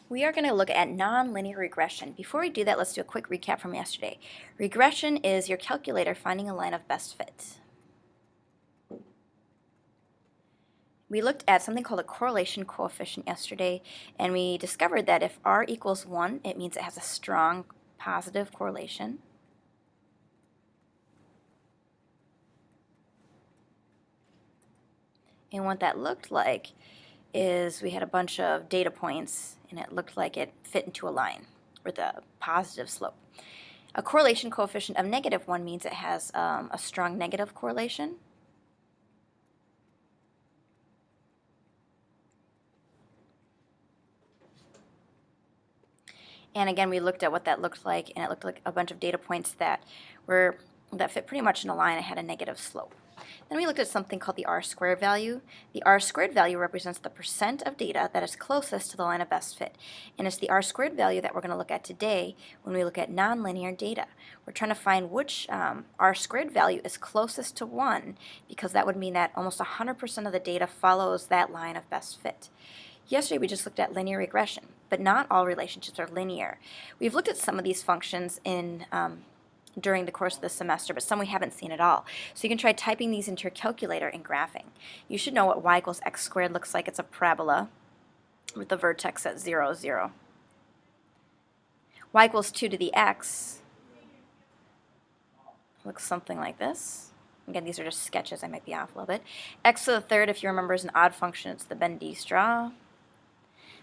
We are going to look at nonlinear regression. Before we do that, let's do a quick recap from yesterday. Regression is your calculator finding a line of best fit. We looked at something called a correlation coefficient yesterday, and we discovered that if R equals 1, it means it has a strong positive correlation. And what that looked like is we had a bunch of data points, and it looked like it fit into a line with a positive slope. A correlation coefficient of -1 means it has a strong negative correlation. And again, we looked at what that looked like, and it looked like a bunch of data points that fit pretty much in a line and had a negative slope. Then we looked at something called the R-squared value. The R-squared value represents the percent of data that is closest to the line of best fit. And it's the R-squared value that we're going to look at today when we look at nonlinear data. We're trying to find which R-squared value is closest to 1, because that would mean that almost 100% of the data follows that line of best fit. Yesterday we just looked at linear regression, but not all relationships are linear. We've looked at some of these functions during the course of the semester, but some we haven't seen at all. So you can try typing these into your calculator and graphing. You should know what y equals x squared looks like. It's a parabola with the vertex at 0, 0. Y equals 2 to the x looks something like this. Again, these are just sketches. I might be off a little bit. X to the third, if you remember, is an odd function. It's the Venn-Diagram.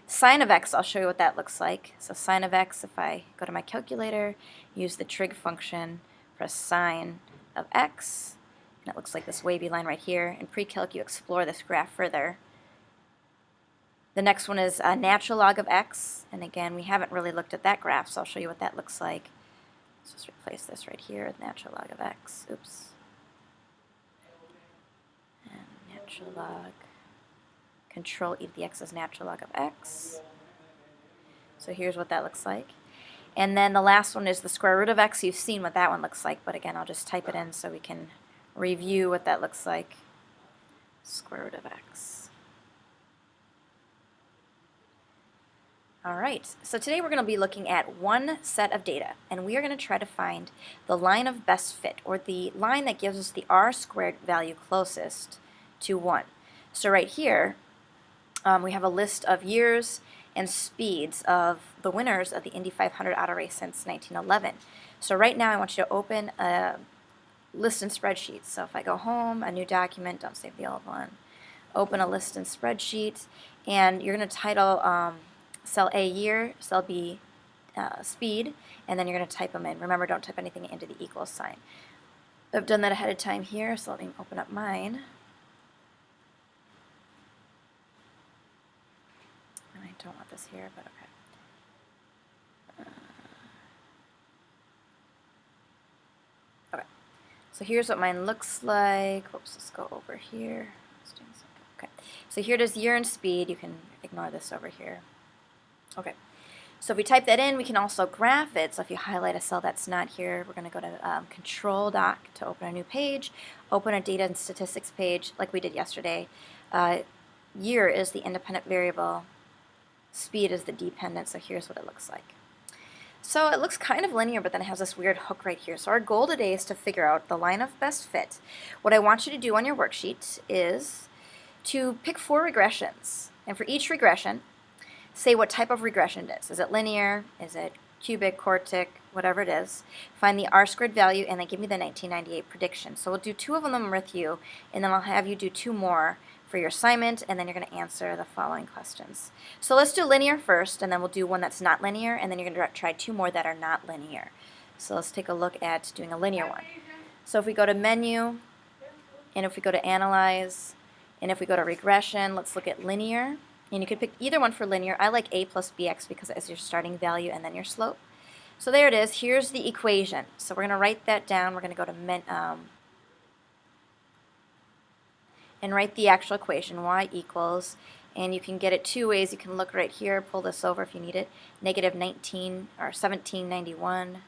Sine of x, I'll show you what that looks like. So sine of x, if I go to my calculator, use the trig function, press sine of x, and it looks like this wavy line right here. In pre-calc, you explore this graph further. The next one is a natural log of x, and again, we haven't really looked at that graph, so I'll show you what that looks like. Let's just replace this right here with natural log of x. Oops. And natural log. Control e to the x is natural log of x. So here's what that looks like. And then the last one is the square root of x. You've seen what that one looks like, but again, I'll just type it in so we can review what that looks like. Square root of x. All right, so today we're going to be looking at one set of data, and we are going to try to find the line of best fit, or the line that gives us the R-squared value closest to 1. So right here, we have a list of years and speeds of the winners of the Indy 500 auto race since 1911. So right now I want you to open a list and spreadsheet. So if I go home, a new document, don't save the old one, open a list and spreadsheet, and you're going to title cell A year, cell B speed, and then you're going to type them in. Remember, don't type anything into the equals sign. I've done that ahead of time here, so let me open up mine. I don't want this here, but okay. Okay, so here's what mine looks like. Whoops, let's go over here. Okay, so here it is, year and speed. You can ignore this over here. Okay, so if we type that in, we can also graph it. So if you highlight a cell that's not here, we're going to go to Control Doc to open a new page, open a data and statistics page like we did yesterday. Year is the independent variable. Speed is the dependent, so here's what it looks like. So it looks kind of linear, but then it has this weird hook right here. So our goal today is to figure out the line of best fit. What I want you to do on your worksheet is to pick 4 regressions. And for each regression, say what type of regression it is. Is it linear? Is it cubic, quartic, whatever it is? Find the R-squared value, and then give me the 1998 prediction. So we'll do 2 of them with you, and then I'll have you do 2 more for your assignment, and then you're going to answer the following questions. So let's do linear first, and then we'll do one that's not linear, and then you're going to try 2 more that are not linear. So let's take a look at doing a linear one. So if we go to Menu, and if we go to Analyze, and if we go to Regression, let's look at linear. And you could pick either one for linear. I like a plus bx because it's your starting value and then your slope. So there it is. Here's the equation. So we're going to write that down. We're going to go to and write the actual equation, y equals, and you can get it 2 ways. You can look right here, pull this over if you need it, negative 19 or 1791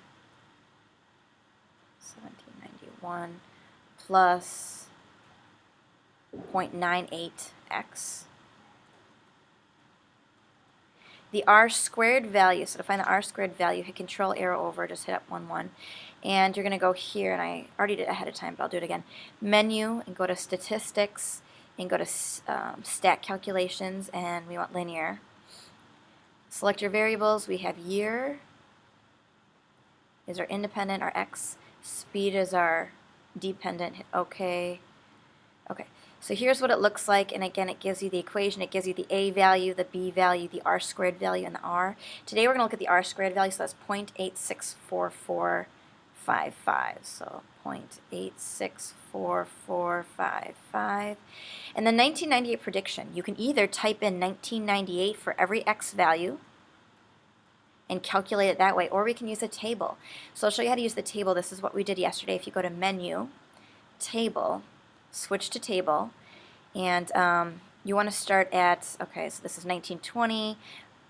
plus 0.98x. the r squared value. So to find the r squared value, hit control arrow over, just hit up 1, 1. And you're going to go here, and I already did it ahead of time, but I'll do it again. Menu, and go to statistics, and go to stat calculations, and we want linear. Select your variables. We have year is our independent, our x. Speed is our dependent. Hit OK. Okay, so here's what it looks like, and again, it gives you the equation. It gives you the a value, the b value, the r squared value, and the r. Today we're going to look at the r squared value, so that's 0.864455. So 0.864455. And the 1998 prediction, you can either type in 1998 for every x value and calculate it that way, or we can use a table. So I'll show you how to use the table. This is what we did yesterday. If you go to Menu, Table, switch to Table, and you want to start at, okay, so this is 1920.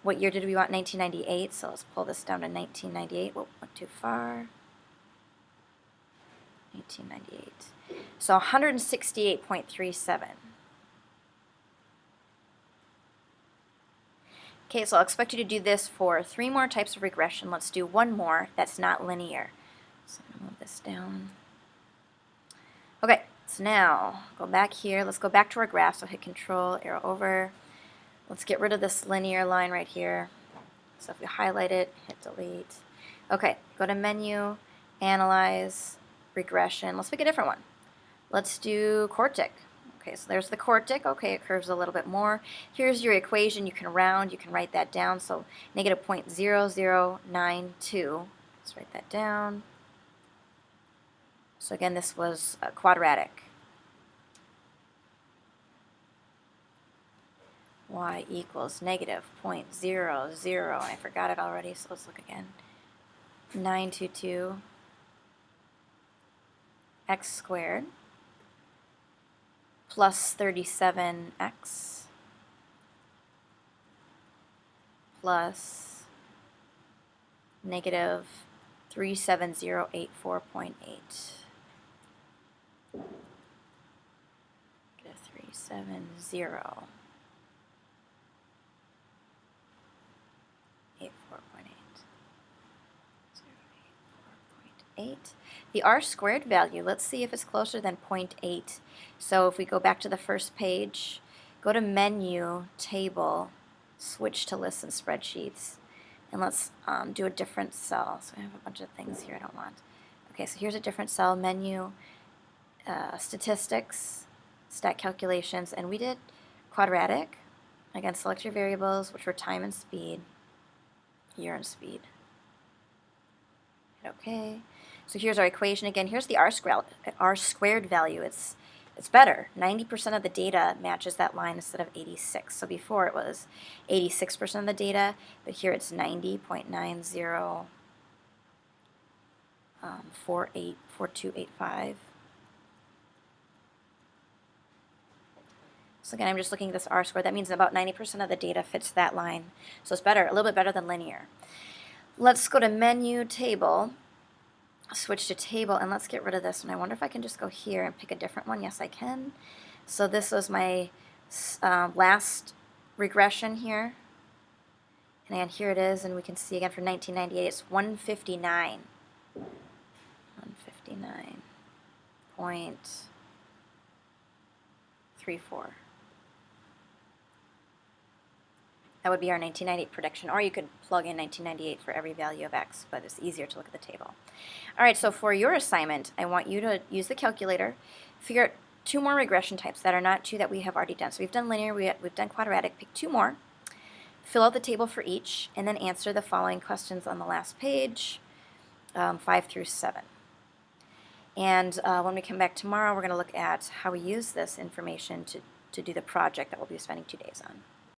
What year did we want? 1998. So let's pull this down to 1998. Whoop, went too far. 1998. So 168.37. Okay, so I'll expect you to do this for 3 more types of regression. Let's do 1 more that's not linear. So I'm going to move this down. Okay, so now go back here. Let's go back to our graph. So hit control, arrow over. Let's get rid of this linear line right here. So if we highlight it, hit delete. Okay, go to Menu, Analyze, Regression. Let's pick a different one. Let's do quartic. Okay, so there's the quartic. Okay, it curves a little bit more. Here's your equation. You can round. You can write that down. So negative 0.0092. Let's write that down. So again, this was quadratic. Y equals negative 0.00. I forgot it already, so let's look again. 922 x squared plus 37x plus negative 37084.8. Negative 370. 84.8. The r squared value, let's see if it's closer than 0.8. So if we go back to the first page, go to Menu, Table, switch to Lists and Spreadsheets, and let's do a different cell. So I have a bunch of things here I don't want. Okay, so here's a different cell, Menu, Statistics, Stat Calculations, and we did quadratic. Again, select your variables, which were time and speed, year and speed. Hit OK. So here's our equation again. Here's the r squared value. It's better. 90% of the data matches that line instead of 86. So before it was 86% of the data, but here it's 90.90484285. So again, I'm just looking at this r squared. That means about 90% of the data fits that line. So it's better, a little bit better than linear. Let's go to Menu, Table, switch to Table, and let's get rid of this one. I wonder if I can just go here and pick a different one. Yes, I can. So this was my last regression here. And here it is, and we can see again for 1998, it's 159. 159.34. That would be our 1998 prediction, or you could plug in 1998 for every value of x, but it's easier to look at the table. All right, so for your assignment, I want you to use the calculator, figure out 2 more regression types that are not 2 that we have already done. So we've done linear, we've done quadratic, pick 2 more, fill out the table for each, and then answer the following questions on the last page, 5 through 7. And when we come back tomorrow, we're going to look at how we use this information to do the project that we'll be spending 2 days on.